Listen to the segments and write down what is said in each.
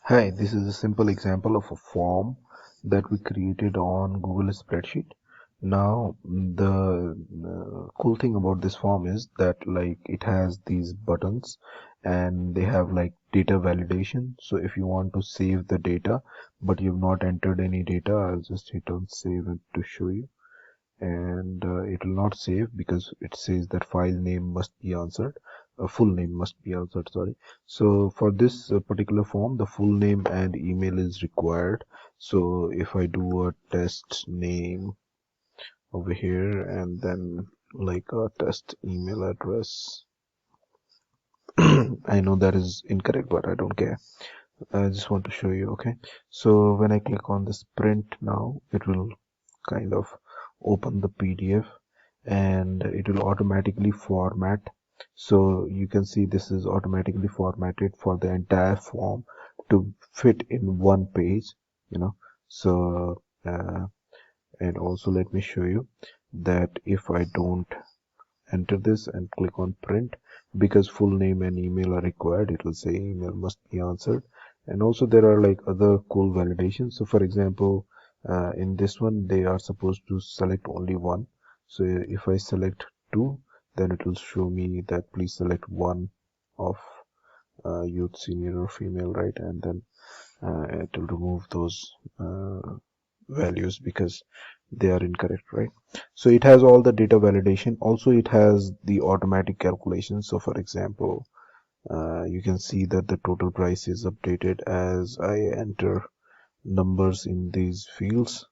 Hi, this is a simple example of a form that we created on Google Spreadsheet. Now, the cool thing about this form is that it has these buttons and they have like data validation. So if you want to save the data, but you've not entered any data, I'll just hit on save it to show you. And it will not save because it says that file name must be answered, full name must be answered, sorry. So for this particular form, the full name and email is required. So if I do a test name over here and then like a test email address, I know that is incorrect, but I don't care. I just want to show you. Okay, so when I click on this print now, it will kind of open the PDF and it will automatically format. So you can see this is automatically formatted for the entire form to fit in one page, you know. So and also let me show you that if I don't enter this and click on print, because full name and email are required, it will say email must be answered. And also there are like other cool validations. So for example, in this one they are supposed to select only one. So if I select two, then it will show me that please select one of youth, senior or female, right? And then it will remove those values because they are incorrect, right? So it has all the data validation. Also it has the automatic calculation. So for example, you can see that the total price is updated as I enter numbers in these fields,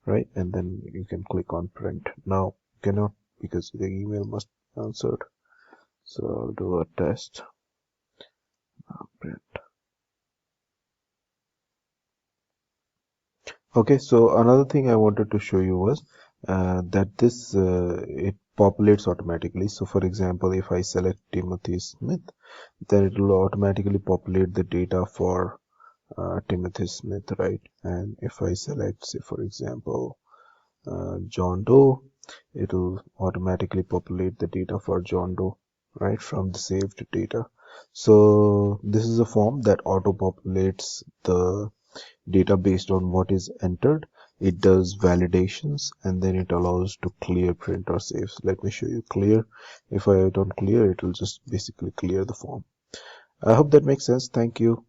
right? And then you can click on print. Now you cannot, because the email must be answered. So I'll do a test. Print. Okay, so another thing I wanted to show you was that this it populates automatically. So for example, if I select Timothy Smith, then it will automatically populate the data for Timothy Smith, right? And if I select, say for example, John Doe, it will automatically populate the data for John Doe, right, from the saved data. So this is a form that auto populates the data based on what is entered. It does validations and then it allows to clear, print or save. So let me show you clear. If I don't clear, it will just basically clear the form. I hope that makes sense. Thank you.